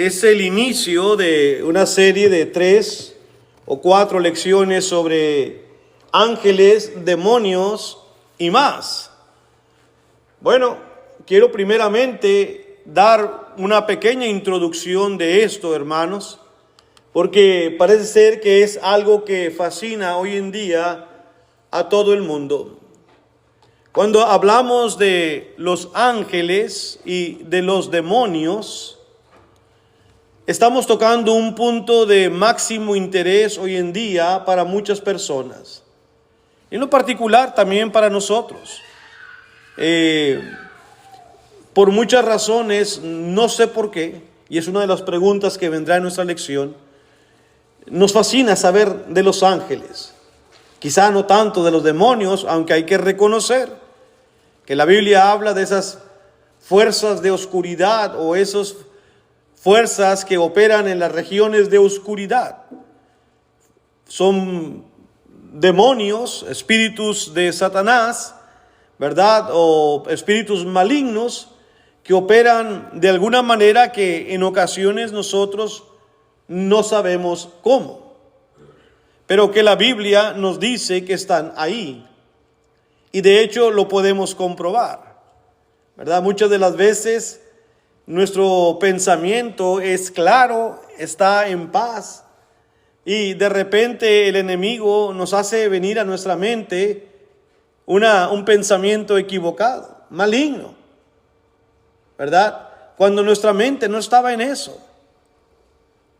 es el inicio de una serie de 3 o 4 lecciones sobre ángeles, demonios y más. Bueno, quiero primeramente dar una pequeña introducción de esto, hermanos, porque parece ser que es algo que fascina hoy en día a todo el mundo. Cuando hablamos de los ángeles y de los demonios, estamos tocando un punto de máximo interés hoy en día para muchas personas. En lo particular también para nosotros. Por muchas razones, no sé por qué, y es una de las preguntas que vendrá en nuestra lección, nos fascina saber de los ángeles. Quizá no tanto de los demonios, aunque hay que reconocer que la Biblia habla de esas fuerzas de oscuridad o esas fuerzas que operan en las regiones de oscuridad. Son demonios, espíritus de Satanás, ¿verdad? O espíritus malignos que operan de alguna manera que en ocasiones nosotros no sabemos cómo, pero que la Biblia nos dice que están ahí. Y de hecho lo podemos comprobar, ¿verdad? Muchas de las veces nuestro pensamiento es claro, está en paz, y de repente el enemigo nos hace venir a nuestra mente un pensamiento equivocado, maligno, ¿verdad? Cuando nuestra mente no estaba en eso.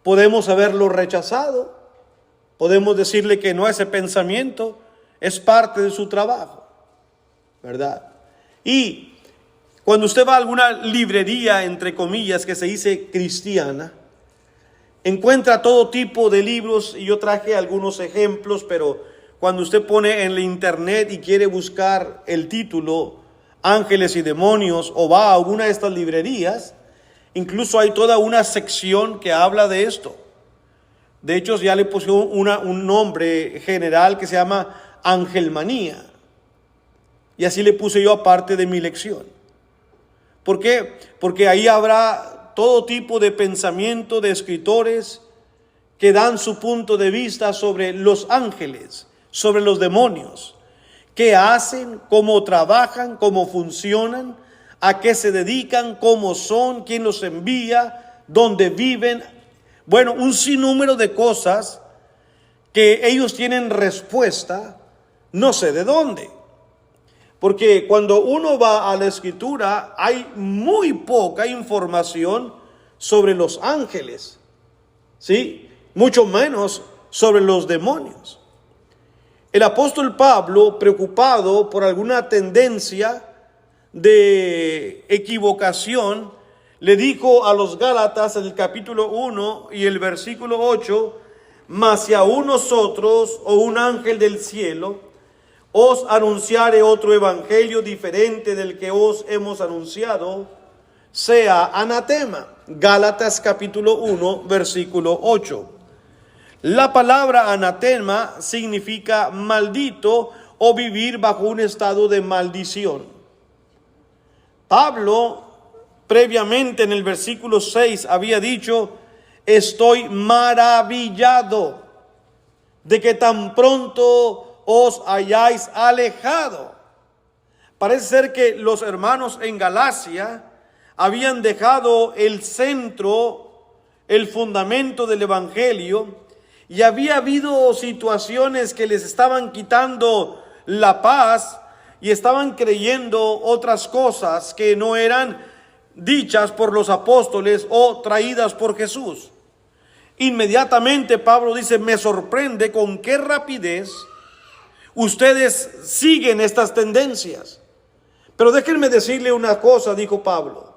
Podemos haberlo rechazado, podemos decirle que no a ese pensamiento, es parte de su trabajo, ¿verdad? Y cuando usted va a alguna librería, entre comillas, que se dice cristiana, encuentra todo tipo de libros, y yo traje algunos ejemplos, pero cuando usted pone en la internet y quiere buscar el título Ángeles y Demonios, o va a alguna de estas librerías, incluso hay toda una sección que habla de esto. De hecho, ya le puse un nombre general que se llama Angelmanía. Y así le puse yo aparte de mi lección. ¿Por qué? Porque ahí habrá todo tipo de pensamiento de escritores que dan su punto de vista sobre los ángeles, sobre los demonios. ¿Qué hacen? ¿Cómo trabajan? ¿Cómo funcionan? ¿A qué se dedican? ¿Cómo son? ¿Quién los envía? ¿Dónde viven? Bueno, un sinnúmero de cosas que ellos tienen respuesta, no sé de dónde. Porque cuando uno va a la Escritura, hay muy poca información sobre los ángeles, ¿sí? Mucho menos sobre los demonios. El apóstol Pablo, preocupado por alguna tendencia de equivocación, le dijo a los Gálatas en el capítulo 1 y el versículo 8: mas si aún nosotros o un ángel del cielo os anunciare otro evangelio diferente del que os hemos anunciado, sea anatema. Gálatas capítulo 1 versículo 8. La palabra anatema significa maldito o vivir bajo un estado de maldición. Pablo previamente en el versículo 6 había dicho: estoy maravillado de que tan pronto os hayáis alejado. Parece ser que los hermanos en Galacia habían dejado el centro, el fundamento del evangelio, y había habido situaciones que les estaban quitando la paz y estaban creyendo otras cosas que no eran dichas por los apóstoles o traídas por Jesús. Inmediatamente Pablo dice: me sorprende con qué rapidez ustedes siguen estas tendencias. Pero déjenme decirle una cosa, dijo Pablo.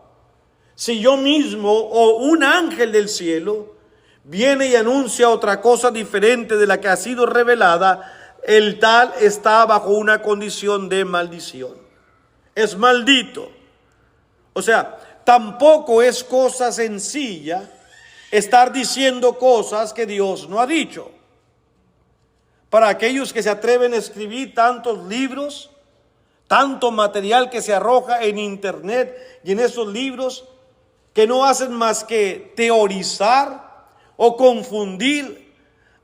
Si yo mismo o un ángel del cielo viene y anuncia otra cosa diferente de la que ha sido revelada, el tal está bajo una condición de maldición. Es maldito. O sea, tampoco es cosa sencilla estar diciendo cosas que Dios no ha dicho. Para aquellos que se atreven a escribir tantos libros, tanto material que se arroja en internet y en esos libros, que no hacen más que teorizar o confundir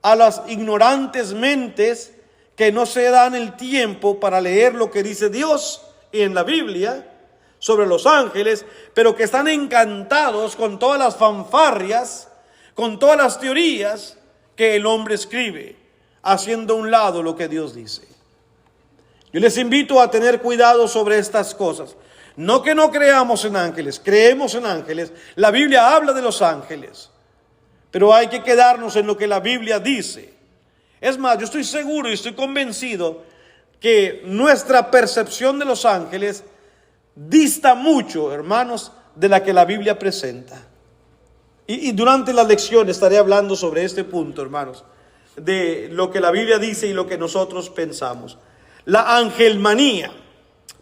a las ignorantes mentes que no se dan el tiempo para leer lo que dice Dios en la Biblia sobre los ángeles, pero que están encantados con todas las fanfarrias, con todas las teorías que el hombre escribe, haciendo a un lado lo que Dios dice. Yo les invito a tener cuidado sobre estas cosas. No que no creamos en ángeles, creemos en ángeles. La Biblia habla de los ángeles, pero hay que quedarnos en lo que la Biblia dice. Es más, yo estoy seguro y estoy convencido que nuestra percepción de los ángeles dista mucho, hermanos, de la que la Biblia presenta. Y durante la lección estaré hablando sobre este punto, hermanos, de lo que la Biblia dice y lo que nosotros pensamos. La angelmanía,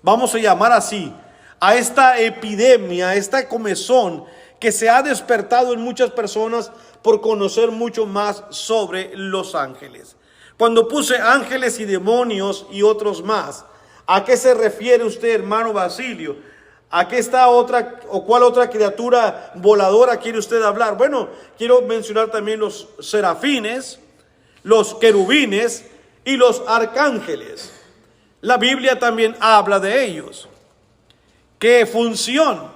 vamos a llamar así a esta epidemia, a esta comezón que se ha despertado en muchas personas por conocer mucho más sobre los ángeles. Cuando puse ángeles y demonios y otros más, ¿a qué se refiere usted, hermano Basilio? ¿A qué está otra o cuál otra criatura voladora quiere usted hablar? Bueno, quiero mencionar también los serafines, los querubines y los arcángeles. La Biblia también habla de ellos. ¿Qué función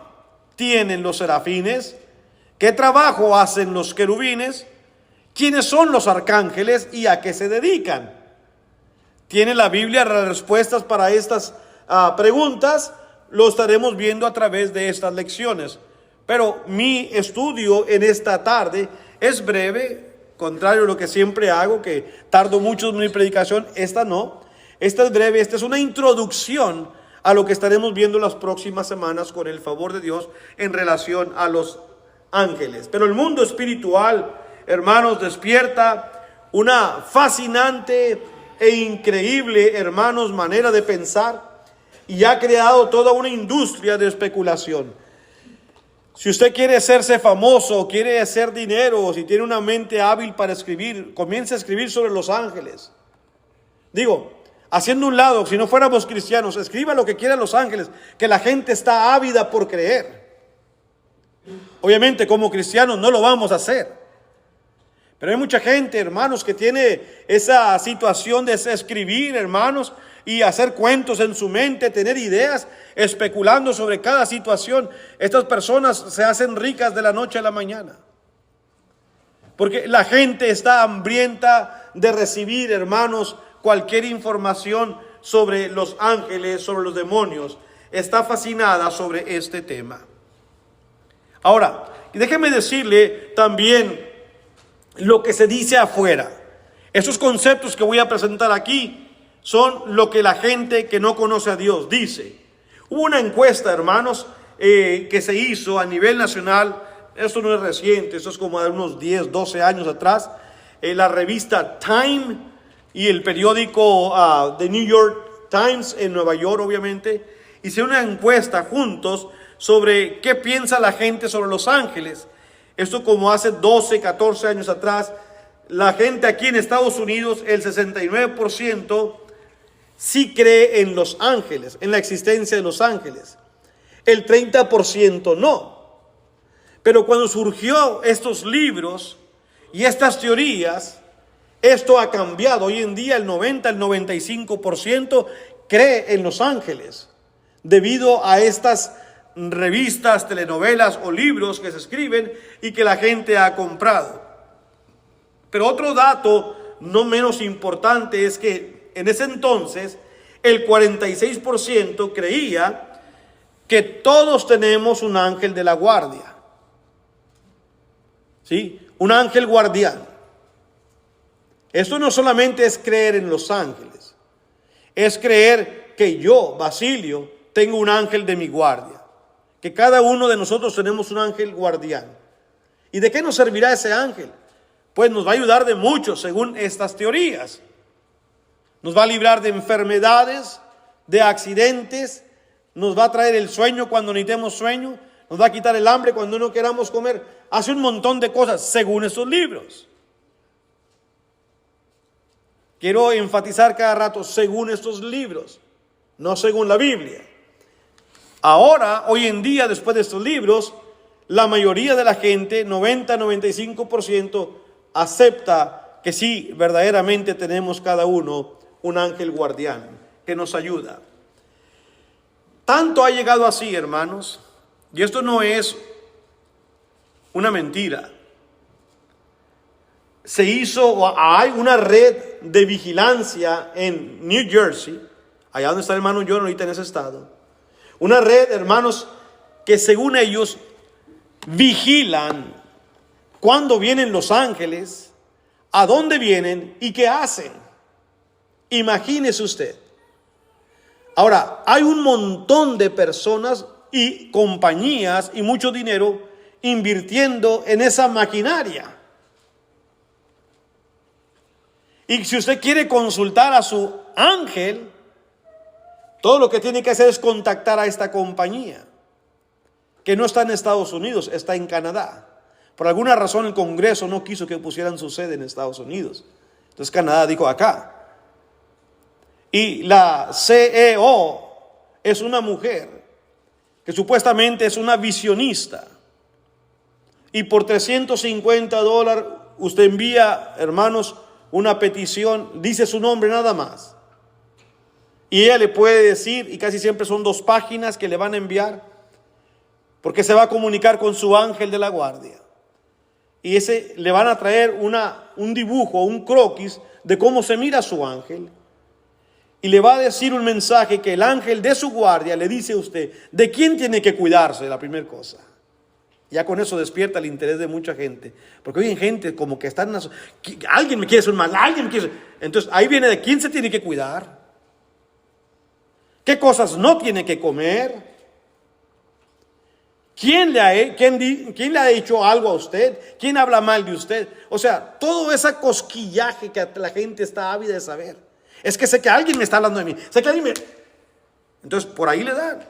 tienen los serafines? ¿Qué trabajo hacen los querubines? ¿Quiénes son los arcángeles y a qué se dedican? ¿Tiene la Biblia las respuestas para estas preguntas? Lo estaremos viendo a través de estas lecciones. Pero mi estudio en esta tarde es breve, contrario a lo que siempre hago, que tardo mucho en mi predicación. Esta no. Esta es breve, esta es una introducción a lo que estaremos viendo las próximas semanas con el favor de Dios en relación a los ángeles. Pero el mundo espiritual, hermanos, despierta una fascinante e increíble, hermanos, manera de pensar y ha creado toda una industria de especulación. Si usted quiere hacerse famoso, quiere hacer dinero, o si tiene una mente hábil para escribir, comience a escribir sobre los ángeles. Digo, haciendo un lado, si no fuéramos cristianos, escriba lo que quieran los ángeles, que la gente está ávida por creer. Obviamente como cristianos no lo vamos a hacer. Pero hay mucha gente, hermanos, que tiene esa situación de escribir, hermanos, y hacer cuentos en su mente, tener ideas, especulando sobre cada situación. Estas personas se hacen ricas de la noche a la mañana. Porque la gente está hambrienta de recibir, hermanos, cualquier información sobre los ángeles, sobre los demonios. Está fascinada sobre este tema. Ahora, déjeme decirle también lo que se dice afuera. Esos conceptos que voy a presentar aquí son lo que la gente que no conoce a Dios dice. Hubo una encuesta, hermanos, que se hizo a nivel nacional. Esto no es reciente, esto es como de unos 10, 12 años atrás. La revista Time y el periódico The New York Times en Nueva York, obviamente, hicieron una encuesta juntos sobre qué piensa la gente sobre los ángeles. Esto como hace 12, 14 años atrás. La gente aquí en Estados Unidos, el 69% sí cree en los ángeles, en la existencia de los ángeles. El 30% no. Pero cuando surgió estos libros y estas teorías, esto ha cambiado. Hoy en día el 90, el 95% cree en los ángeles, debido a estas revistas, telenovelas o libros que se escriben y que la gente ha comprado. Pero otro dato no menos importante es que en ese entonces el 46% creía que todos tenemos un ángel de la guardia. ¿Sí? Un ángel guardián. Esto no solamente es creer en los ángeles, es creer que yo, Basilio, tengo un ángel de mi guardia. Que cada uno de nosotros tenemos un ángel guardián. ¿Y de qué nos servirá ese ángel? Pues nos va a ayudar de mucho según estas teorías. Nos va a librar de enfermedades, de accidentes, nos va a traer el sueño cuando necesitemos sueño, nos va a quitar el hambre cuando no queramos comer. Hace un montón de cosas según estos libros. Quiero enfatizar cada rato según estos libros, no según la Biblia. Ahora, hoy en día, después de estos libros, la mayoría de la gente, 90-95%, acepta que sí, verdaderamente tenemos cada uno un ángel guardián que nos ayuda. Tanto ha llegado así, hermanos, y esto no es una mentira. Hay una red de vigilancia en New Jersey, allá donde está el hermano John ahorita en ese estado. Una red, hermanos, que según ellos vigilan cuándo vienen los ángeles, a dónde vienen y qué hacen. Imagínese usted. Ahora, hay un montón de personas y compañías y mucho dinero invirtiendo en esa maquinaria. Y si usted quiere consultar a su ángel, todo lo que tiene que hacer es contactar a esta compañía, que no está en Estados Unidos, está en Canadá. Por alguna razón el Congreso no quiso que pusieran su sede en Estados Unidos. Entonces Canadá dijo acá. Y la CEO es una mujer que supuestamente es una visionista. Y por $350 usted envía, hermanos, una petición, dice su nombre nada más. Y ella le puede decir, y casi siempre son 2 páginas que le van a enviar, porque se va a comunicar con su ángel de la guardia. Y ese le van a traer un dibujo, un croquis de cómo se mira su ángel. Y le va a decir un mensaje que el ángel de su guardia le dice a usted de quién tiene que cuidarse, la primera cosa. Ya con eso despierta el interés de mucha gente. Porque hoy hay gente como que están... Alguien me quiere hacer mal, alguien me quiere... Entonces ahí viene de quién se tiene que cuidar. ¿Qué cosas no tiene que comer? ¿Quién le ha hecho algo a usted? ¿Quién habla mal de usted? O sea, todo ese cosquillaje que la gente está ávida de saber. Es que sé que alguien me está hablando de mí. Sé que alguien me... Entonces, por ahí le dan.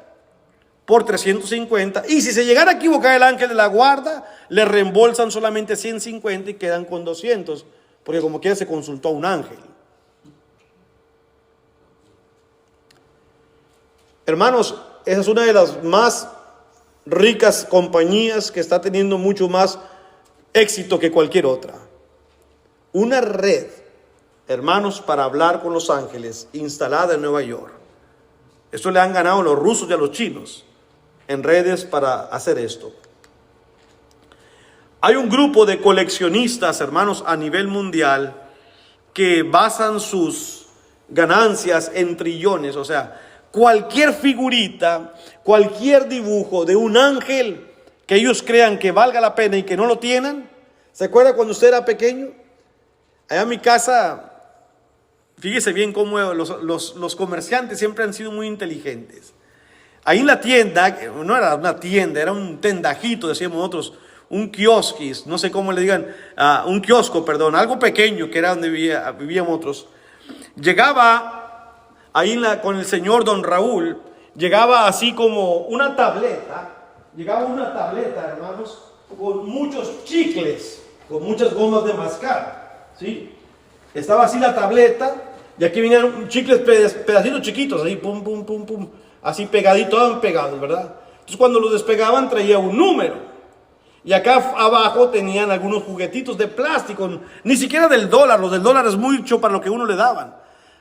Por 350. Y si se llegara a equivocar el ángel de la guarda, le reembolsan solamente 150 y quedan con 200. Porque como quiera se consultó a un ángel. Hermanos, esa es una de las más ricas compañías que está teniendo mucho más éxito que cualquier otra. Una red, hermanos, para hablar con los ángeles, instalada en Nueva York. Esto le han ganado a los rusos y a los chinos en redes para hacer esto. Hay un grupo de coleccionistas, hermanos, a nivel mundial que basan sus ganancias en trillones. O sea, cualquier figurita, cualquier dibujo de un ángel que ellos crean que valga la pena y que no lo tienen. ¿Se acuerda cuando usted era pequeño? Allá en mi casa, fíjese bien cómo los comerciantes siempre han sido muy inteligentes. Ahí en la tienda, no era una tienda, era un tendajito, decíamos nosotros, un kiosquis, no sé cómo le digan, un kiosco, perdón, algo pequeño que era donde vivíamos otros. Llegaba ahí con el señor Don Raúl, llegaba así como una tableta, hermanos, con muchos chicles, con muchas gomas de mascar, ¿sí? Estaba así la tableta, y aquí venían chicles, pedacitos chiquitos, ahí pum, pum, pum, pum, así pegaditos, todos pegados, ¿verdad? Entonces cuando los despegaban traía un número. Y acá abajo tenían algunos juguetitos de plástico, ni siquiera del dólar, los del dólar es mucho para lo que uno le daban.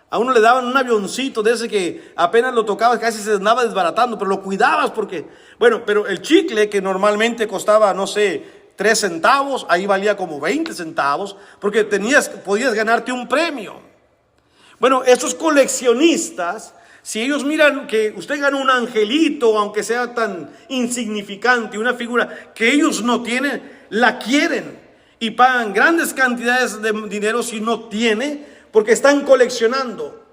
A uno le daban un avioncito de ese que apenas lo tocabas casi se andaba desbaratando, pero lo cuidabas porque, bueno, pero el chicle que normalmente costaba, no sé, 3 centavos, ahí valía como 20 centavos, porque podías ganarte un premio. Bueno, estos coleccionistas, si ellos miran que usted gana un angelito, aunque sea tan insignificante, una figura que ellos no tienen, la quieren y pagan grandes cantidades de dinero si no tiene, porque están coleccionando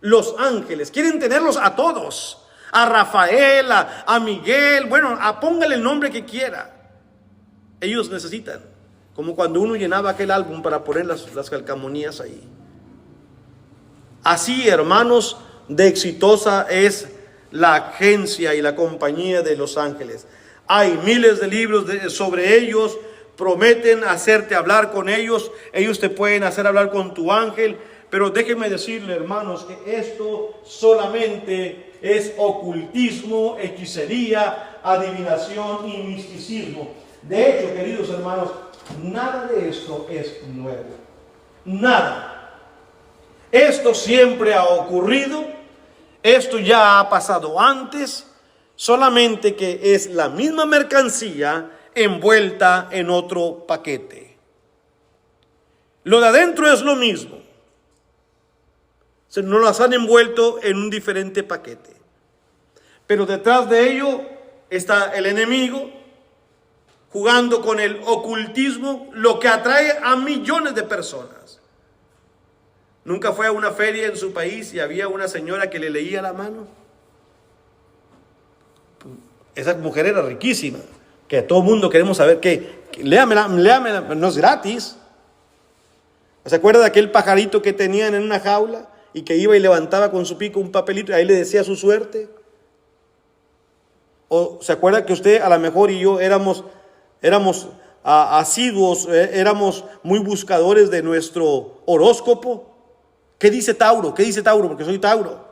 los ángeles. Quieren tenerlos a todos, a Rafael, a Miguel, bueno, póngale el nombre que quiera. Ellos necesitan, como cuando uno llenaba aquel álbum para poner las calcamonías ahí. Así, hermanos, de exitosa es la agencia y la compañía de los ángeles. Hay miles de libros sobre ellos, prometen hacerte hablar con ellos, ellos te pueden hacer hablar con tu ángel, pero déjenme decirle, hermanos, que esto solamente es ocultismo, hechicería, adivinación y misticismo. De hecho, queridos hermanos, nada de esto es nuevo. Nada. Esto siempre ha ocurrido. Esto ya ha pasado antes. Solamente que es la misma mercancía envuelta en otro paquete. Lo de adentro es lo mismo. Nos las han envuelto en un diferente paquete. Pero detrás de ello está el enemigo jugando con el ocultismo, lo que atrae a millones de personas. ¿Nunca fue a una feria en su país y había una señora que le leía la mano? Esa mujer era riquísima, que todo el mundo queremos saber que léamela, no es gratis. ¿Se acuerda de aquel pajarito que tenían en una jaula y que iba y levantaba con su pico un papelito y ahí le decía su suerte? ¿O se acuerda que usted a lo mejor y yo éramos asiduos, éramos muy buscadores de nuestro horóscopo? ¿Qué dice Tauro? ¿Qué dice Tauro? Porque soy Tauro.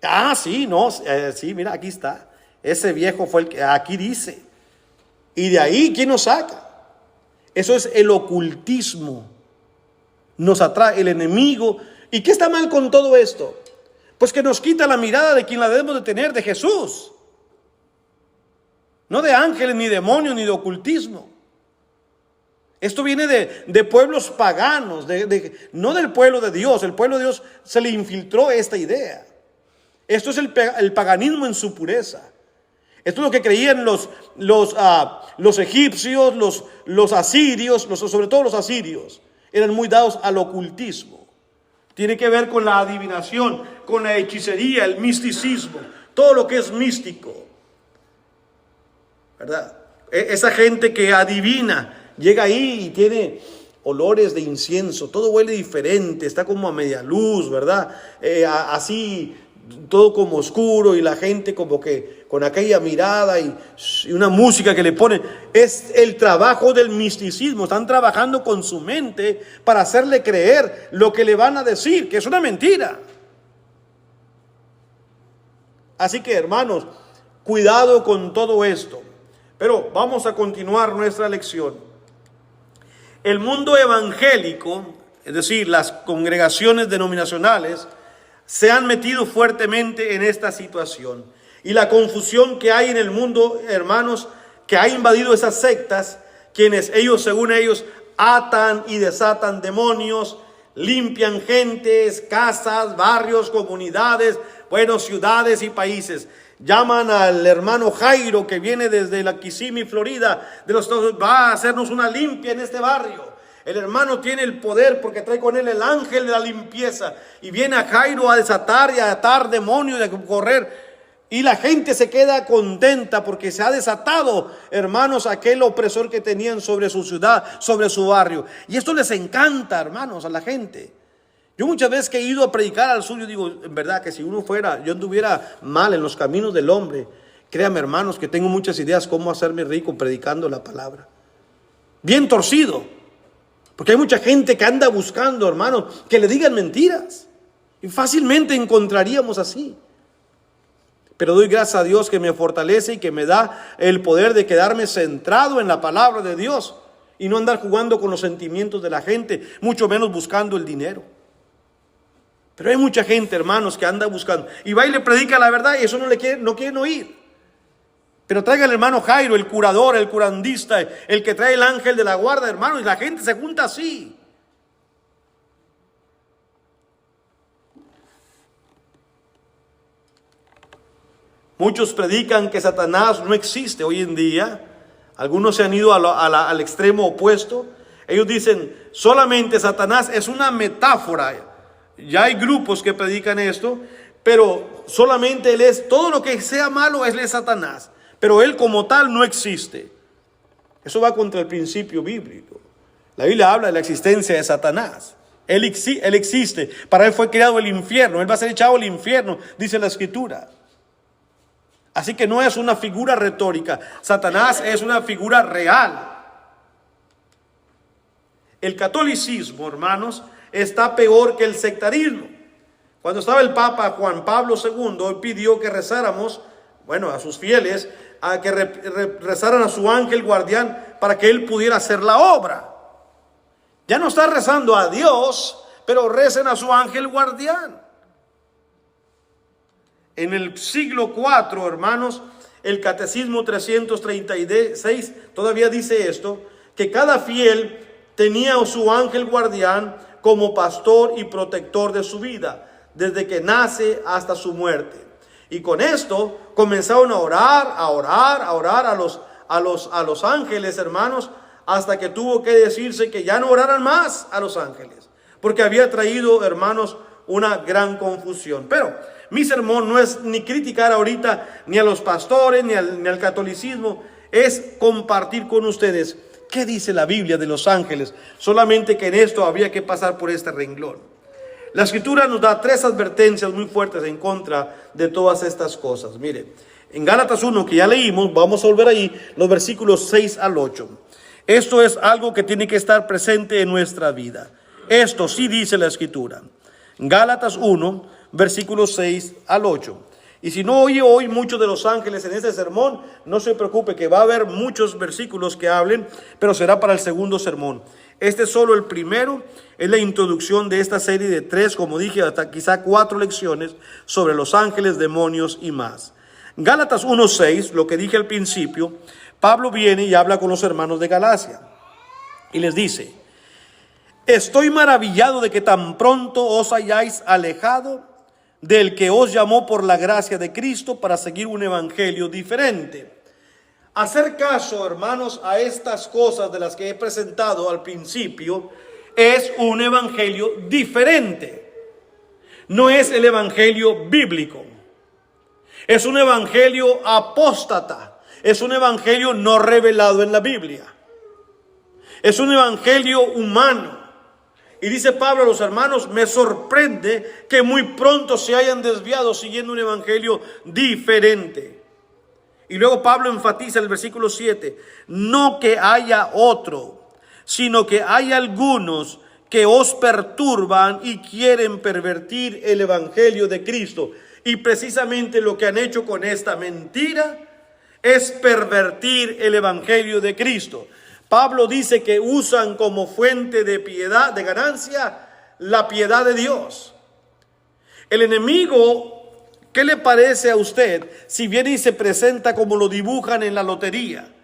Ah, sí, no, sí, mira, aquí está. Ese viejo fue el que aquí dice. Y de ahí, ¿quién nos saca? Eso es el ocultismo. Nos atrae el enemigo. ¿Y qué está mal con todo esto? Pues que nos quita la mirada de quien la debemos de tener, de Jesús. No de ángeles, ni demonios, ni de ocultismo. Esto viene de pueblos paganos, no del pueblo de Dios. El pueblo de Dios se le infiltró esta idea. Esto es el paganismo en su pureza. Esto es lo que creían los egipcios, los asirios, sobre todo los asirios. Eran muy dados al ocultismo. Tiene que ver con la adivinación, con la hechicería, el misticismo, todo lo que es místico. ¿Verdad? Esa gente que adivina, llega ahí y tiene olores de incienso, todo huele diferente, está como a media luz, ¿verdad? Así, todo como oscuro y la gente como que con aquella mirada y una música que le ponen. Es el trabajo del misticismo, están trabajando con su mente para hacerle creer lo que le van a decir, que es una mentira. Así que, hermanos, cuidado con todo esto. Pero vamos a continuar nuestra lección. El mundo evangélico, es decir, las congregaciones denominacionales, se han metido fuertemente en esta situación. Y la confusión que hay en el mundo, hermanos, que ha invadido esas sectas, quienes según ellos, atan y desatan demonios, limpian gentes, casas, barrios, comunidades, ciudades y países. Llaman al hermano Jairo, que viene desde la Kissimmee, Florida, de los Estados Unidos, va a hacernos una limpia en este barrio. El hermano tiene el poder porque trae con él el ángel de la limpieza. Y viene a Jairo a desatar y a atar demonios y a correr. Y la gente se queda contenta porque se ha desatado, hermanos, aquel opresor que tenían sobre su ciudad, sobre su barrio. Y esto les encanta, hermanos, a la gente. Yo muchas veces que he ido a predicar al sur, yo digo, en verdad que si yo anduviera mal en los caminos del hombre, créame, hermanos, que tengo muchas ideas cómo hacerme rico predicando la palabra. Bien torcido. Porque hay mucha gente que anda buscando, hermanos, que le digan mentiras. Y fácilmente encontraríamos así. Pero doy gracias a Dios que me fortalece y que me da el poder de quedarme centrado en la palabra de Dios. Y no andar jugando con los sentimientos de la gente, mucho menos buscando el dinero. Pero hay mucha gente, hermanos, que anda buscando. Y va y le predica la verdad y eso no quieren oír. Pero traiga al hermano Jairo, el curador, el curandista, el que trae el ángel de la guarda, hermano, y la gente se junta así. Muchos predican que Satanás no existe hoy en día. Algunos se han ido al extremo opuesto. Ellos dicen, solamente Satanás es una metáfora. Ya hay grupos que predican esto, pero solamente él es, todo lo que sea malo es Satanás. Pero él como tal no existe. Eso va contra el principio bíblico. La Biblia habla de la existencia de Satanás. Él existe. Para él fue creado el infierno. Él va a ser echado al infierno, dice la Escritura. Así que no es una figura retórica. Satanás es una figura real. El catolicismo, hermanos, está peor que el sectarismo. Cuando estaba el Papa Juan Pablo II, él pidió que rezáramos bueno, a sus fieles, a que rezaran a su ángel guardián para que él pudiera hacer la obra. Ya no está rezando a Dios, pero recen a su ángel guardián. En el siglo IV, hermanos, el Catecismo 336 todavía dice esto, que cada fiel tenía a su ángel guardián como pastor y protector de su vida, desde que nace hasta su muerte. Y con esto comenzaron a orar a los ángeles, hermanos, hasta que tuvo que decirse que ya no oraran más a los ángeles, porque había traído, hermanos, una gran confusión. Pero mi sermón no es ni criticar ahorita ni a los pastores ni al catolicismo, es compartir con ustedes qué dice la Biblia de los ángeles, solamente que en esto habría que pasar por este renglón. La Escritura nos da 3 advertencias muy fuertes en contra de todas estas cosas. Mire, en Gálatas 1, que ya leímos, vamos a volver ahí, los versículos 6 al 8. Esto es algo que tiene que estar presente en nuestra vida. Esto sí dice la Escritura. Gálatas 1, versículos 6 al 8. Y si no oye hoy muchos de los ángeles en este sermón, no se preocupe, que va a haber muchos versículos que hablen, pero será para el segundo sermón. Este es solo el primero, es la introducción de esta serie de 3, como dije, hasta quizá 4 lecciones sobre los ángeles, demonios y más. Gálatas 1:6, lo que dije al principio, Pablo viene y habla con los hermanos de Galacia y les dice: estoy maravillado de que tan pronto os hayáis alejado del que os llamó por la gracia de Cristo para seguir un evangelio diferente. Hacer caso, hermanos, a estas cosas de las que he presentado al principio es un evangelio diferente. No es el evangelio bíblico. Es un evangelio apóstata. Es un evangelio no revelado en la Biblia. Es un evangelio humano. Y dice Pablo a los hermanos: me sorprende que muy pronto se hayan desviado siguiendo un evangelio diferente. Y luego Pablo enfatiza el versículo 7: no que haya otro, sino que hay algunos que os perturban y quieren pervertir el evangelio de Cristo. Y precisamente lo que han hecho con esta mentira es pervertir el evangelio de Cristo. Pablo dice que usan como fuente de piedad, de ganancia, la piedad de Dios. El enemigo, ¿qué le parece a usted si viene y se presenta como lo dibujan en la lotería?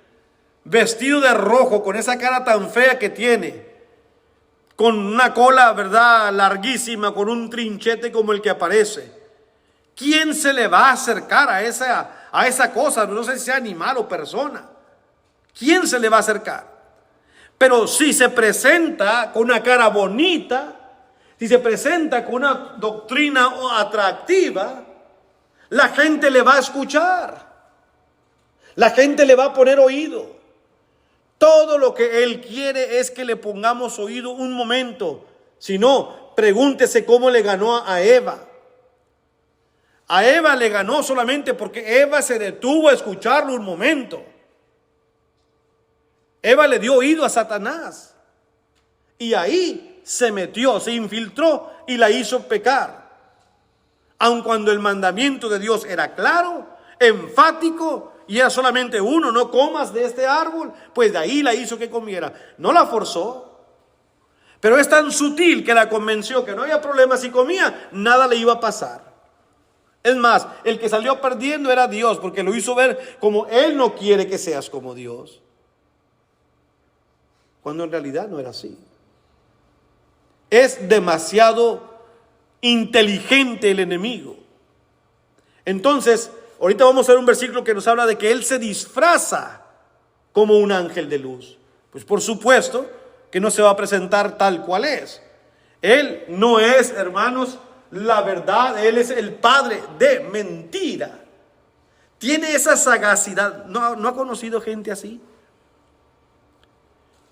Vestido de rojo, con esa cara tan fea que tiene, con una cola, ¿verdad?, larguísima, con un trinchete como el que aparece. ¿Quién se le va a acercar a esa cosa? No sé si sea animal o persona. ¿Quién se le va a acercar? Pero si se presenta con una cara bonita, si se presenta con una doctrina atractiva, la gente le va a escuchar. La gente le va a poner oído. Todo lo que él quiere es que le pongamos oído un momento. Si no, pregúntese cómo le ganó a Eva. A Eva le ganó solamente porque Eva se detuvo a escucharlo un momento. Eva le dio oído a Satanás y ahí se metió, se infiltró y la hizo pecar. Aun cuando el mandamiento de Dios era claro, enfático y era solamente uno: no comas de este árbol, pues de ahí la hizo que comiera. No la forzó, pero es tan sutil que la convenció que no había problema si comía, nada le iba a pasar. Es más, el que salió perdiendo era Dios, porque lo hizo ver como Él no quiere que seas como Dios, cuando en realidad no era así. Es demasiado inteligente el enemigo. Entonces, ahorita vamos a ver un versículo que nos habla de que él se disfraza como un ángel de luz. Pues por supuesto que no se va a presentar tal cual es. Él no es, hermanos, la verdad. Él es el padre de mentira. Tiene esa sagacidad. ¿No ha conocido gente así?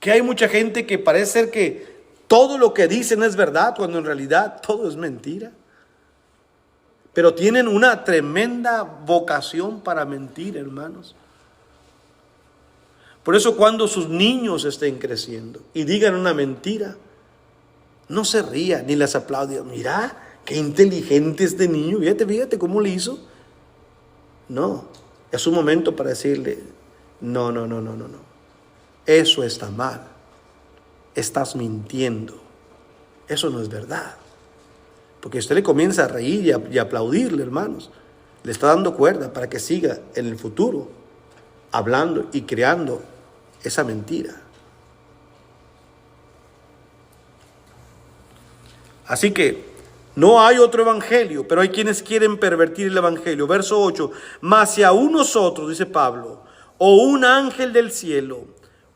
Que hay mucha gente que parece ser que todo lo que dicen es verdad, cuando en realidad todo es mentira. Pero tienen una tremenda vocación para mentir, hermanos. Por eso cuando sus niños estén creciendo y digan una mentira, no se rían ni les aplaudan. Mira, qué inteligente este niño, fíjate cómo le hizo. No, es un momento para decirle, no, no, no, no, no, no. Eso está mal. Estás mintiendo. Eso no es verdad. Porque usted le comienza a reír y a aplaudirle, hermanos. Le está dando cuerda para que siga en el futuro hablando y creando esa mentira. Así que no hay otro evangelio, pero hay quienes quieren pervertir el evangelio. Verso 8, mas si aún nosotros, dice Pablo, o un ángel del cielo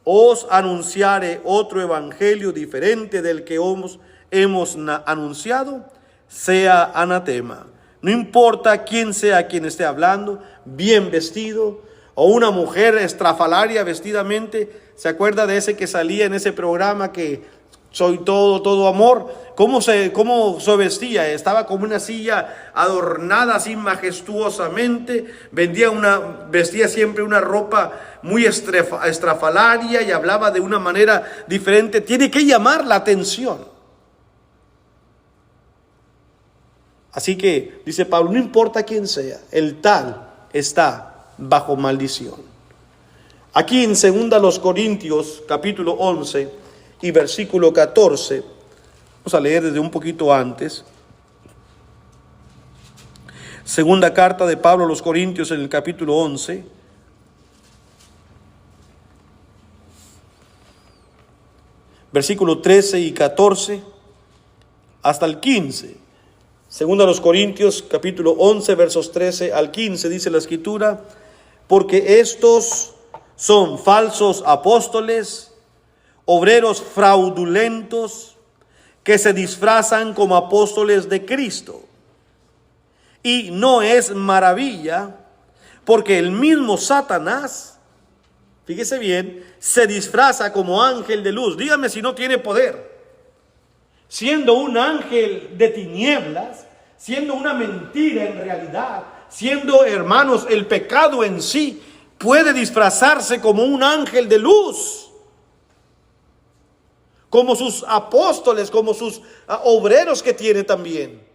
os anunciare otro evangelio diferente del que hemos anunciado, sea anatema. No importa quién sea quien esté hablando, bien vestido, o una mujer estrafalaria vestidamente. ¿Se acuerda de ese que salía en ese programa que soy todo amor? ¿Cómo se vestía? Estaba como una silla adornada así majestuosamente. Vestía siempre una ropa muy estrafalaria y hablaba de una manera diferente. Tiene que llamar la atención. Así que, dice Pablo, no importa quién sea, el tal está bajo maldición. Aquí en 2 Corintios, capítulo 11 y versículo 14, vamos a leer desde un poquito antes. Segunda carta de Pablo a los Corintios en el capítulo 11. Versículo 13 y 14 hasta el 15. Segunda a los Corintios, capítulo 11, versos 13 al 15, dice la Escritura: porque estos son falsos apóstoles, obreros fraudulentos, que se disfrazan como apóstoles de Cristo. Y no es maravilla, porque el mismo Satanás, fíjese bien, se disfraza como ángel de luz. Dígame si no tiene poder. Siendo un ángel de tinieblas, siendo una mentira en realidad, siendo, hermanos, el pecado en sí, puede disfrazarse como un ángel de luz, como sus apóstoles, como sus obreros que tiene también.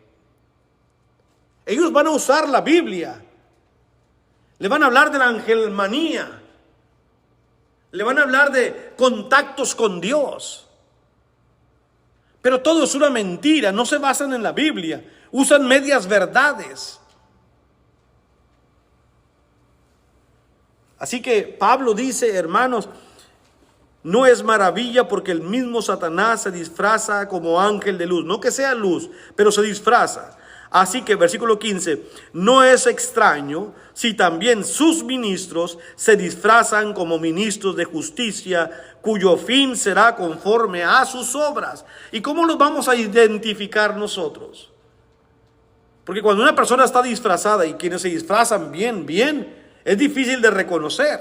Ellos van a usar la Biblia, le van a hablar de la angelmanía, le van a hablar de contactos con Dios. Pero todo es una mentira, no se basan en la Biblia, usan medias verdades. Así que Pablo dice, hermanos, no es maravilla, porque el mismo Satanás se disfraza como ángel de luz. No que sea luz, pero se disfraza. Así que, versículo 15, no es extraño si también sus ministros se disfrazan como ministros de justicia, cuyo fin será conforme a sus obras. ¿Y cómo los vamos a identificar nosotros? Porque cuando una persona está disfrazada, y quienes se disfrazan bien, es difícil de reconocer.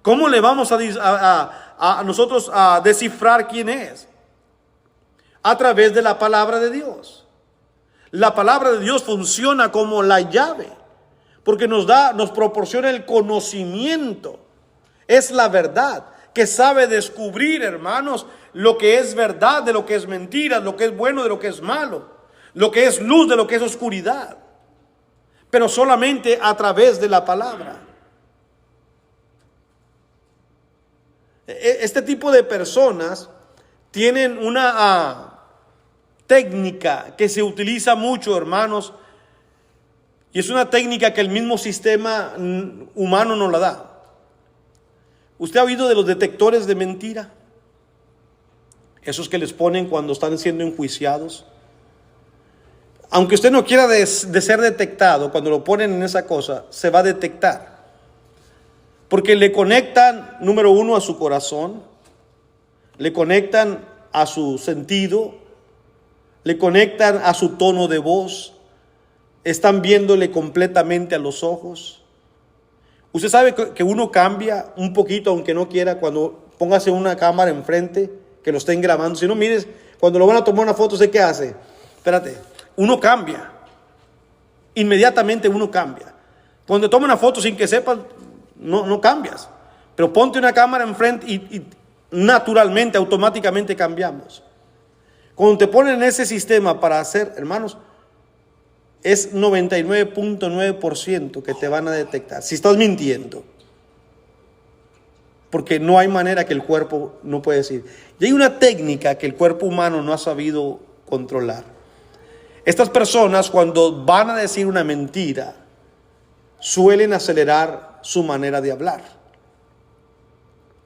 ¿Cómo le vamos a nosotros a descifrar quién es? A través de la palabra de Dios. La palabra de Dios funciona como la llave, porque nos proporciona el conocimiento. Es la verdad, que sabe descubrir, hermanos, lo que es verdad de lo que es mentira, lo que es bueno de lo que es malo, lo que es luz de lo que es oscuridad, pero solamente a través de la palabra. Este tipo de personas tienen una técnica que se utiliza mucho, hermanos, y es una técnica que el mismo sistema humano nos la da. ¿Usted ha oído de los detectores de mentira? Esos que les ponen cuando están siendo enjuiciados. Aunque usted no quiera de ser detectado, cuando lo ponen en esa cosa, se va a detectar. Porque le conectan, número uno, a su corazón, le conectan a su sentido, le conectan a su tono de voz, están viéndole completamente a los ojos. Usted sabe que uno cambia un poquito, aunque no quiera, cuando póngase una cámara enfrente, que lo estén grabando. Si no, mires, cuando lo van a tomar una foto, ¿sé qué hace? Espérate, uno cambia. Inmediatamente uno cambia. Cuando toma una foto sin que sepan, no cambias. Pero ponte una cámara enfrente y naturalmente, automáticamente cambiamos. Cuando te ponen ese sistema para hacer, hermanos, es 99.9% que te van a detectar si estás mintiendo. Porque no hay manera que el cuerpo no puede decir. Y hay una técnica que el cuerpo humano no ha sabido controlar. Estas personas, cuando van a decir una mentira, suelen acelerar su manera de hablar,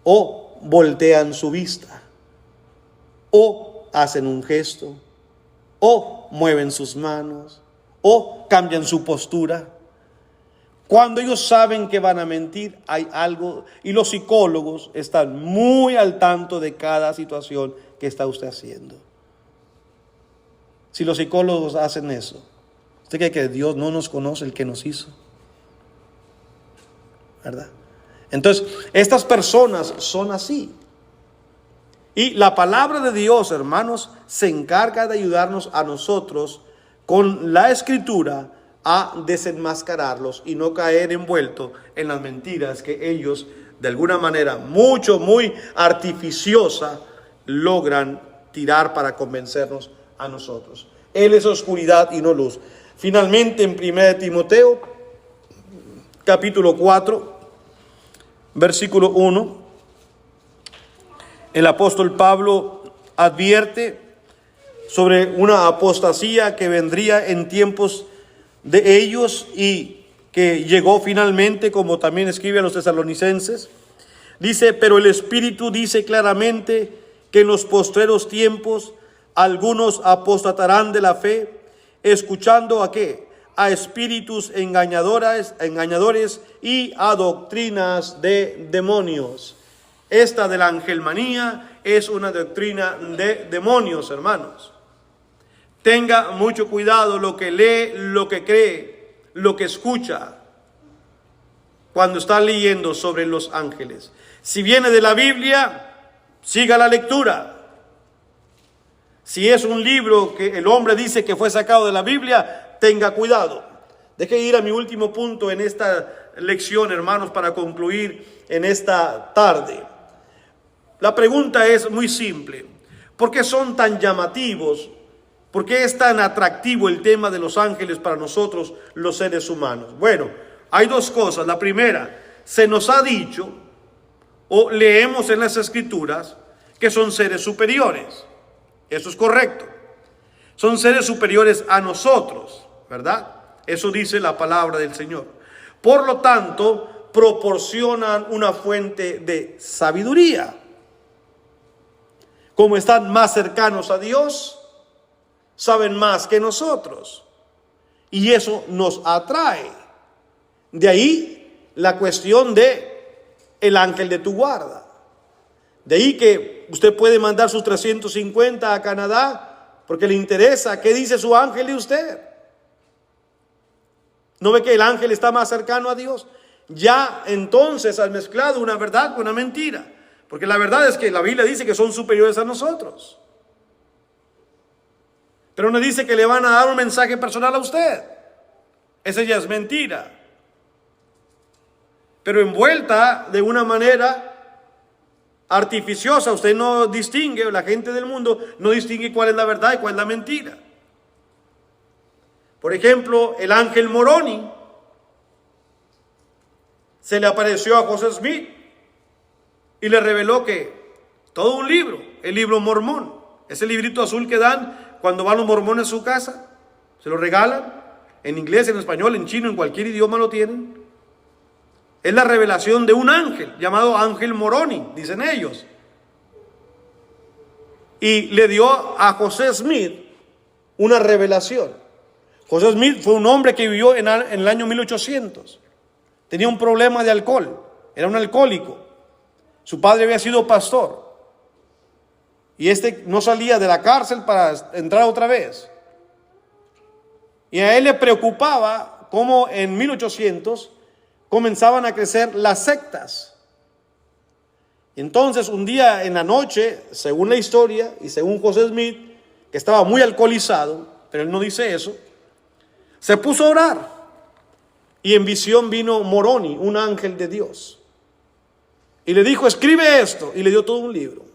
o voltean su vista, o hacen un gesto, o mueven sus manos, o cambian su postura. Cuando ellos saben que van a mentir, hay algo, y los psicólogos están muy al tanto de cada situación que está usted haciendo. Si los psicólogos hacen eso, ¿usted cree que Dios no nos conoce, el que nos hizo? ¿Verdad? Entonces, estas personas son así. Y la palabra de Dios, hermanos, se encarga de ayudarnos a nosotros con la Escritura a desenmascararlos y no caer envuelto en las mentiras que ellos, de alguna manera muy artificiosa, logran tirar para convencernos a nosotros. Él es oscuridad y no luz. Finalmente, en 1 Timoteo, capítulo 4, versículo 1, el apóstol Pablo advierte sobre una apostasía que vendría en tiempos de ellos y que llegó finalmente, como también escribe a los tesalonicenses. Dice: pero el Espíritu dice claramente que en los postreros tiempos algunos apostatarán de la fe, escuchando ¿a qué? A espíritus engañadores y a doctrinas de demonios. Esta de la angelmanía es una doctrina de demonios, hermanos. Tenga mucho cuidado lo que lee, lo que cree, lo que escucha cuando está leyendo sobre los ángeles. Si viene de la Biblia, siga la lectura. Si es un libro que el hombre dice que fue sacado de la Biblia, tenga cuidado. Deje ir a mi último punto en esta lección, hermanos, para concluir en esta tarde. La pregunta es muy simple. ¿Por qué son tan llamativos? ¿Por qué es tan atractivo el tema de los ángeles para nosotros, los seres humanos? Bueno, hay dos cosas. La primera, se nos ha dicho, o leemos en las Escrituras, que son seres superiores. Eso es correcto. Son seres superiores a nosotros, ¿verdad? Eso dice la palabra del Señor. Por lo tanto, proporcionan una fuente de sabiduría. Como están más cercanos a Dios, saben más que nosotros. Y eso nos atrae. De ahí la cuestión de el ángel de tu guarda. De ahí que usted puede mandar sus 350 a Canadá porque le interesa qué dice su ángel de usted. ¿No ve que el ángel está más cercano a Dios? Ya entonces has mezclado una verdad con una mentira. Porque la verdad es que la Biblia dice que son superiores a nosotros. Pero no dice que le van a dar un mensaje personal a usted. Esa ya es mentira. Pero envuelta de una manera artificiosa. Usted no distingue, la gente del mundo no distingue cuál es la verdad y cuál es la mentira. Por ejemplo, el ángel Moroni se le apareció a José Smith y le reveló que todo un libro, el libro Mormón, ese librito azul que dan cuando van los mormones a su casa, se lo regalan, en inglés, en español, en chino, en cualquier idioma lo tienen. Es la revelación de un ángel llamado ángel Moroni, dicen ellos. Y le dio a José Smith una revelación. José Smith fue un hombre que vivió en el año 1800. Tenía un problema de alcohol, era un alcohólico. Su padre había sido pastor. Y no salía de la cárcel para entrar otra vez. Y a él le preocupaba cómo en 1800 comenzaban a crecer las sectas. Y entonces un día en la noche, según la historia y según José Smith, que estaba muy alcoholizado, pero él no dice eso, se puso a orar. Y en visión vino Moroni, un ángel de Dios. Y le dijo: escribe esto. Y le dio todo un libro,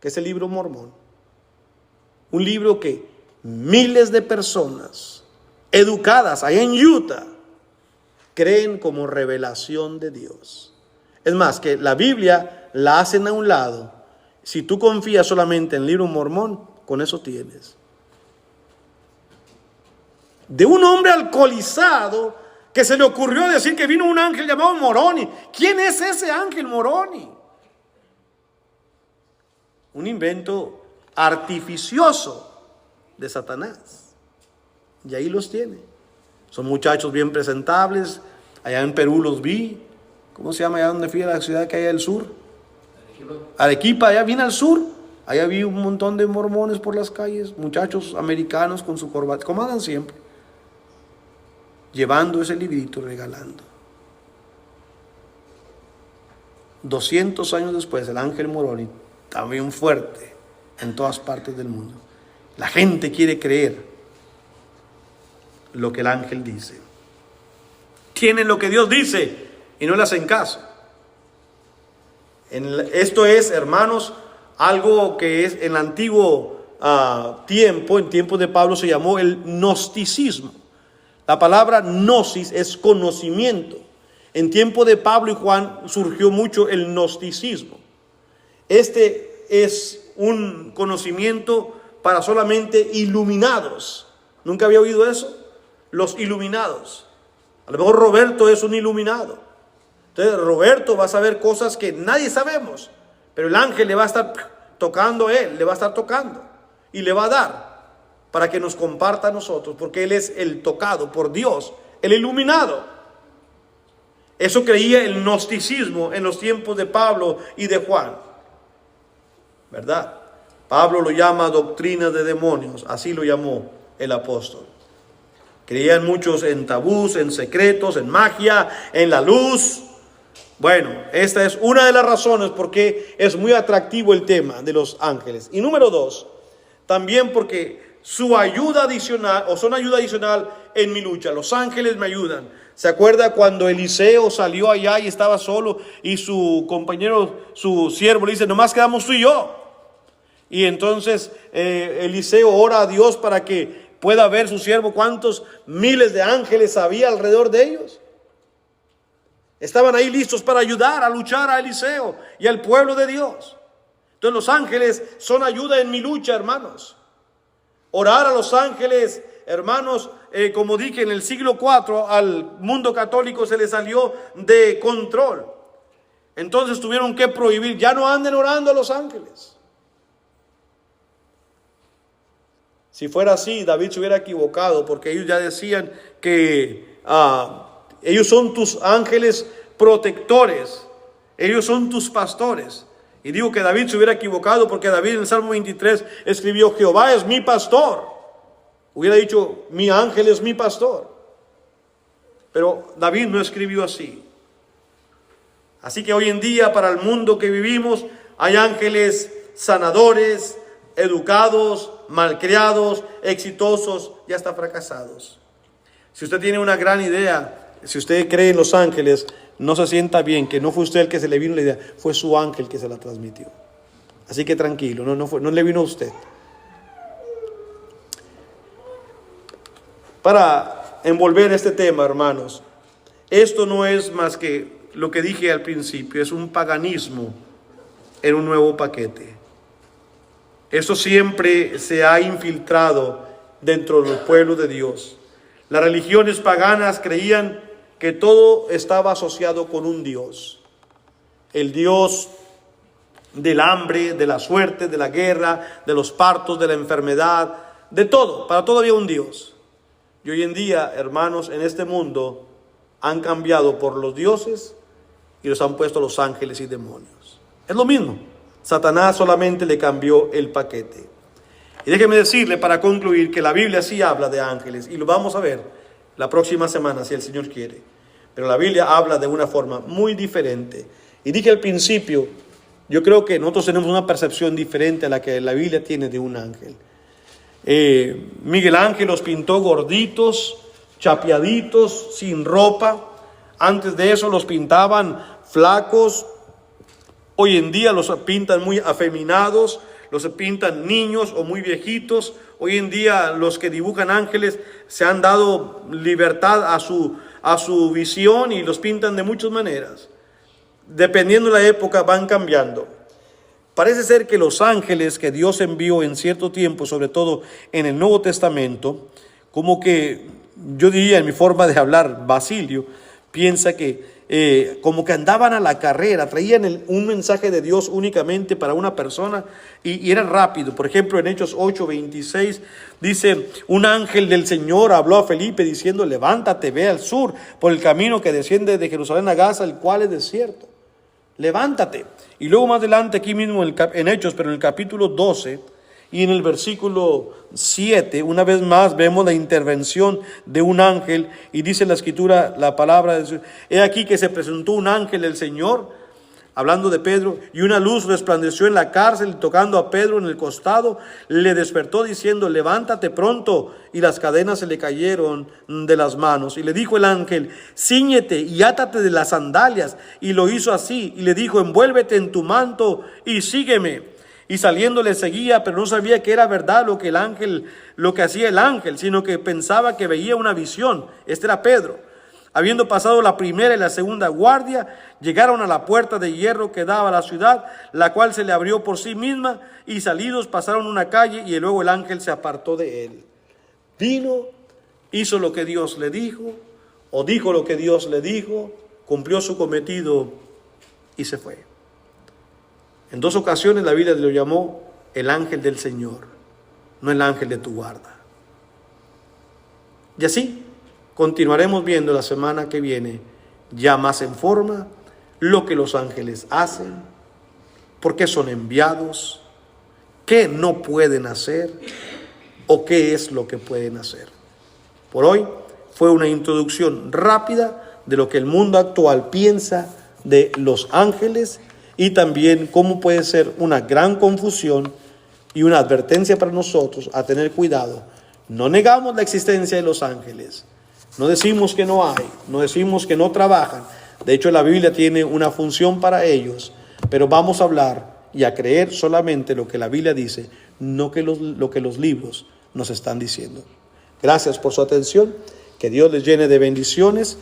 que es el libro Mormón. Un libro que miles de personas educadas allá en Utah, creen como revelación de Dios. Es más, que la Biblia la hacen a un lado. Si tú confías solamente en el libro Mormón, con eso tienes. De un hombre alcoholizado que se le ocurrió decir que vino un ángel llamado Moroni. ¿Quién es ese ángel Moroni? Un invento artificioso de Satanás. Y ahí los tiene. Son muchachos bien presentables. Allá en Perú los vi. ¿Cómo se llama allá donde fui, a la ciudad que hay al sur? Arequipa, allá bien al sur. Allá vi un montón de mormones por las calles. Muchachos americanos con su corbata, como andan siempre, llevando ese librito, regalando. 200 años después, el ángel Moroni, también fuerte en todas partes del mundo. La gente quiere creer lo que el ángel dice. Tienen lo que Dios dice y no le hacen caso. Esto es, hermanos, algo que es en el antiguo tiempo, en tiempos de Pablo, se llamó el gnosticismo. La palabra gnosis es conocimiento. En tiempo de Pablo y Juan surgió mucho el gnosticismo. Este es un conocimiento para solamente iluminados. ¿Nunca había oído eso? Los iluminados. A lo mejor Roberto es un iluminado. Entonces Roberto va a saber cosas que nadie sabemos, pero el ángel le va a estar tocando a él, le va a estar tocando y le va a dar para que nos comparta a nosotros, porque él es el tocado por Dios, el iluminado. Eso creía el gnosticismo en los tiempos de Pablo y de Juan, ¿verdad? Pablo lo llama doctrina de demonios, así lo llamó el apóstol. Creían muchos en tabús, en secretos, en magia, en la luz. Bueno, esta es una de las razones por qué es muy atractivo el tema de los ángeles. Y número 2, también porque su ayuda adicional, o son ayuda adicional en mi lucha. Los ángeles me ayudan. ¿Se acuerda cuando Eliseo salió allá y estaba solo y su compañero, su siervo, le dice, nomás quedamos tú y yo? Y entonces Eliseo ora a Dios para que pueda ver su siervo cuántos miles de ángeles había alrededor de ellos. Estaban ahí listos para ayudar a luchar a Eliseo y al pueblo de Dios. Entonces los ángeles son ayuda en mi lucha, hermanos. Orar a los ángeles, hermanos, como dije, en el siglo IV al mundo católico se le salió de control. Entonces tuvieron que prohibir, ya no anden orando a los ángeles. Si fuera así, David se hubiera equivocado, porque ellos ya decían que ellos son tus ángeles protectores, ellos son tus pastores. Y digo que David se hubiera equivocado, porque David en el Salmo 23 escribió, Jehová es mi pastor. Hubiera dicho, mi ángel es mi pastor. Pero David no escribió así. Así que hoy en día, para el mundo que vivimos, hay ángeles sanadores, educados, malcriados, exitosos y hasta fracasados. Si usted tiene una gran idea, si usted cree en los ángeles, no se sienta bien, que no fue usted el que se le vino la idea, fue su ángel que se la transmitió. Así que tranquilo, no le vino a usted. Para envolver este tema, hermanos, esto no es más que lo que dije al principio, es un paganismo en un nuevo paquete. Esto siempre se ha infiltrado dentro del pueblo de Dios. Las religiones paganas creían que todo estaba asociado con un Dios. El Dios del hambre, de la suerte, de la guerra, de los partos, de la enfermedad, de todo. Para todo había un Dios. Y hoy en día, hermanos, en este mundo han cambiado por los dioses y los han puesto los ángeles y demonios. Es lo mismo. Satanás solamente le cambió el paquete. Y déjeme decirle para concluir que la Biblia sí habla de ángeles y lo vamos a ver la próxima semana si el Señor quiere. Pero la Biblia habla de una forma muy diferente. Y dije al principio, yo creo que nosotros tenemos una percepción diferente a la que la Biblia tiene de un ángel. Miguel Ángel los pintó gorditos, chapeaditos, sin ropa. Antes de eso los pintaban flacos. Hoy en día los pintan muy afeminados, los pintan niños o muy viejitos. Hoy en día los que dibujan ángeles se han dado libertad a su visión y los pintan de muchas maneras. Dependiendo de la época van cambiando. Parece ser que los ángeles que Dios envió en cierto tiempo, sobre todo en el Nuevo Testamento, como que yo diría en mi forma de hablar, Basilio, piensa que como que andaban a la carrera, traían un mensaje de Dios únicamente para una persona y era rápido. Por ejemplo, en Hechos 8:26 dice, un ángel del Señor habló a Felipe diciendo, levántate, ve al sur por el camino que desciende de Jerusalén a Gaza, el cual es desierto. Levántate. Y luego más adelante aquí mismo en Hechos, pero en el capítulo 12 y en el versículo 7, una vez más vemos la intervención de un ángel y dice la escritura, la palabra de Dios, he aquí que se presentó un ángel del Señor, hablando de Pedro, y una luz resplandeció en la cárcel, tocando a Pedro en el costado, le despertó diciendo, levántate pronto, y las cadenas se le cayeron de las manos. Y le dijo el ángel, cíñete y átate de las sandalias, y lo hizo así, y le dijo, envuélvete en tu manto y sígueme. Y saliendo le seguía, pero no sabía que era verdad lo que hacía el ángel, sino que pensaba que veía una visión. Este era Pedro. Habiendo pasado la primera y la segunda guardia, llegaron a la puerta de hierro que daba a la ciudad, la cual se le abrió por sí misma, y salidos pasaron una calle, y luego el ángel se apartó de él. Vino, hizo lo que Dios le dijo, o dijo lo que Dios le dijo, cumplió su cometido y se fue. En 2 ocasiones la Biblia lo llamó el ángel del Señor, no el ángel de tu guarda. Y así continuaremos viendo la semana que viene, ya más en forma, lo que los ángeles hacen, por qué son enviados, qué no pueden hacer o qué es lo que pueden hacer. Por hoy fue una introducción rápida de lo que el mundo actual piensa de los ángeles y también cómo puede ser una gran confusión y una advertencia para nosotros a tener cuidado. No negamos la existencia de los ángeles. No decimos que no hay, no decimos que no trabajan. De hecho, la Biblia tiene una función para ellos, pero vamos a hablar y a creer solamente lo que la Biblia dice, no que lo que los libros nos están diciendo. Gracias por su atención, que Dios les llene de bendiciones.